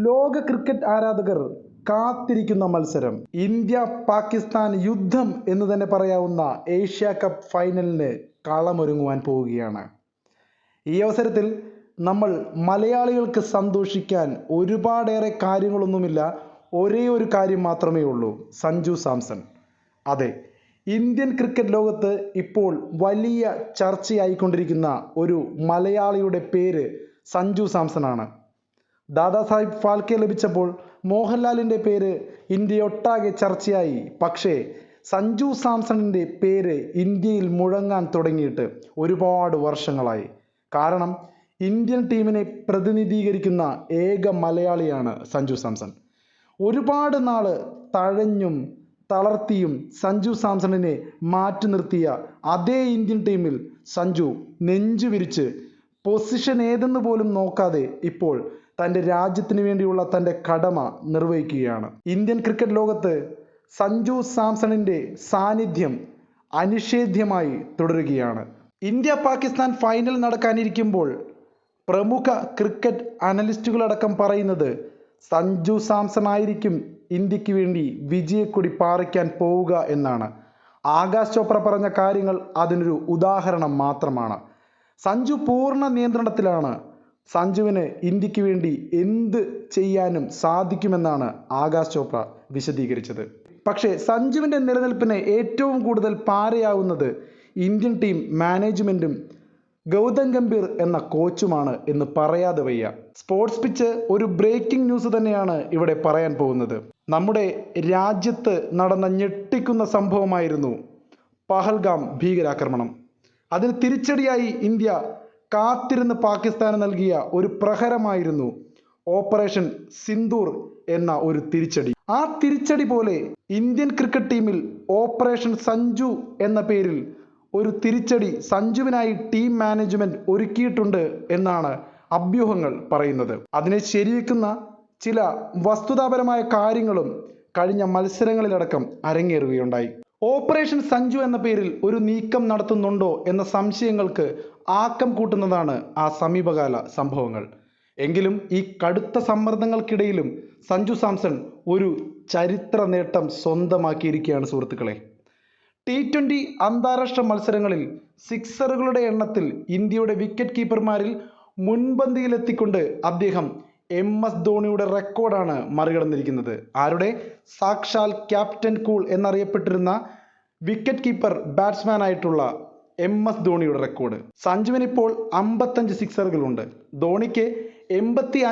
ലോക ക്രിക്കറ്റ് ആരാധകർ കാത്തിരിക്കുന്ന മത്സരം ഇന്ത്യ പാകിസ്ഥാൻ യുദ്ധം എന്ന് തന്നെ പറയാവുന്ന ഏഷ്യ കപ്പ് ഫൈനലിന് കളമൊരുങ്ങുവാൻ പോവുകയാണ്. ഈ അവസരത്തിൽ നമ്മൾ മലയാളികൾക്ക് സന്തോഷിക്കാൻ ഒരുപാടേറെ കാര്യങ്ങളൊന്നുമില്ല. ഒരേ ഒരു കാര്യം മാത്രമേ ഉള്ളൂ, സഞ്ജു സാംസൺ. അതെ, ഇന്ത്യൻ ക്രിക്കറ്റ് ലോകത്ത് ഇപ്പോൾ വലിയ ചർച്ചയായിക്കൊണ്ടിരിക്കുന്ന ഒരു മലയാളിയുടെ പേര് സഞ്ജു സാംസൺ ആണ്. ദാദാസാഹിബ് ഫാൽക്കെ ലഭിച്ചപ്പോൾ മോഹൻലാലിൻ്റെ പേര് ഇന്ത്യയൊട്ടാകെ ചർച്ചയായി. പക്ഷേ സഞ്ജു സാംസണിൻ്റെ പേര് ഇന്ത്യയിൽ മുഴങ്ങാൻ തുടങ്ങിയിട്ട് ഒരുപാട് വർഷങ്ങളായി. കാരണം ഇന്ത്യൻ ടീമിനെ പ്രതിനിധീകരിക്കുന്ന ഏക മലയാളിയാണ് സഞ്ജു സാംസൺ. ഒരുപാട് നാൾ തഴഞ്ഞും തളർത്തിയും സഞ്ജു സാംസണിനെ മാറ്റി നിർത്തിയ അതേ ഇന്ത്യൻ ടീമിൽ സഞ്ജു നെഞ്ചുവിരിച്ച് പൊസിഷൻ ഏതെന്ന് പോലും നോക്കാതെ ഇപ്പോൾ തൻ്റെ രാജ്യത്തിന് വേണ്ടിയുള്ള തൻ്റെ കടമ നിർവഹിക്കുകയാണ്. ഇന്ത്യൻ ക്രിക്കറ്റ് ലോകത്ത് സഞ്ജു സാംസണിൻ്റെ സാന്നിധ്യം അനിഷേധ്യമായി തുടരുകയാണ്. ഇന്ത്യ പാകിസ്ഥാൻ ഫൈനൽ നടക്കാനിരിക്കുമ്പോൾ പ്രമുഖ ക്രിക്കറ്റ് അനലിസ്റ്റുകളടക്കം പറയുന്നത് സഞ്ജു സാംസൺ ആയിരിക്കും ഇന്ത്യക്ക് വേണ്ടി വിജയക്കൊടി പാറിക്കാൻ പോവുക എന്നാണ്. ആകാശ് ചോപ്ര പറഞ്ഞ കാര്യങ്ങൾ അതിനൊരു ഉദാഹരണം മാത്രമാണ്. സഞ്ജു പൂർണ്ണ നിയന്ത്രണത്തിലാണ്. സഞ്ജുവിന് ഇന്ത്യക്ക് വേണ്ടി എന്ത് ചെയ്യാനും സാധിക്കുമെന്നാണ് ആകാശ് ചോപ്ര വിശദീകരിച്ചത്. പക്ഷേ സഞ്ജുവിൻ്റെ നിലനിൽപ്പിന് ഏറ്റവും കൂടുതൽ പാരയാവുന്നത് ഇന്ത്യൻ ടീം മാനേജ്മെൻറ്റും ഗൗതം ഗംഭീർ എന്ന കോച്ചുമാണ് എന്ന് പറയാതെ വയ്യ. സ്പോർട്സ് പിച്ച് ഒരു ബ്രേക്കിംഗ് ന്യൂസ് തന്നെയാണ് ഇവിടെ പറയാൻ പോകുന്നത്. നമ്മുടെ രാജ്യത്ത് നടന്ന ഞെട്ടിക്കുന്ന സംഭവമായിരുന്നു പഹൽഗാം ഭീകരാക്രമണം. അതിന് തിരിച്ചടിയായി ഇന്ത്യ കാത്തിരുന്ന് പാകിസ്ഥാന് നൽകിയ ഒരു പ്രഹരമായിരുന്നു ഓപ്പറേഷൻ സിന്ദൂർ എന്ന ഒരു തിരിച്ചടി. ആ തിരിച്ചടി പോലെ ഇന്ത്യൻ ക്രിക്കറ്റ് ടീമിൽ ഓപ്പറേഷൻ സഞ്ജു എന്ന പേരിൽ ഒരു തിരിച്ചടി സഞ്ജുവിനായി ടീം മാനേജ്മെന്റ് ഒരുക്കിയിട്ടുണ്ട് എന്നാണ് അഭ്യൂഹങ്ങൾ പറയുന്നത്. അതിനെ ശരിവെക്കുന്ന ചില വസ്തുതാപരമായ കാര്യങ്ങളും കഴിഞ്ഞ മത്സരങ്ങളിലടക്കം അരങ്ങേറുകയുണ്ടായി. ഓപ്പറേഷൻ സഞ്ജു എന്ന പേരിൽ ഒരു നീക്കം നടത്തുന്നുണ്ടോ എന്ന സംശയങ്ങൾക്ക് ആക്കം കൂട്ടുന്നതാണ് ആ സമീപകാല സംഭവങ്ങൾ. എങ്കിലും ഈ കടുത്ത സമ്മർദ്ദങ്ങൾക്കിടയിലും സഞ്ജു സാംസൺ ഒരു ചരിത്ര നേട്ടം സ്വന്തമാക്കിയിരിക്കുകയാണ് സുഹൃത്തുക്കളെ. T20 അന്താരാഷ്ട്ര മത്സരങ്ങളിൽ സിക്സറുകളുടെ എണ്ണത്തിൽ ഇന്ത്യയുടെ വിക്കറ്റ് കീപ്പർമാരിൽ മുൻപന്തിയിലെത്തിക്കൊണ്ട് അദ്ദേഹം MS ധോണിയുടെ റെക്കോർഡാണ് മറികടന്നിരിക്കുന്നത്. ആരുടെ? സാക്ഷാൽ ക്യാപ്റ്റൻ കൂൾ എന്നറിയപ്പെട്ടിരുന്ന വിക്കറ്റ് കീപ്പർ ബാറ്റ്സ്മാൻ ആയിട്ടുള്ള MS ധോണിയുടെ റെക്കോർഡ്. സഞ്ജുവിന് ഇപ്പോൾ 55 സിക്സറുകളുണ്ട്. ധോണിക്ക് 85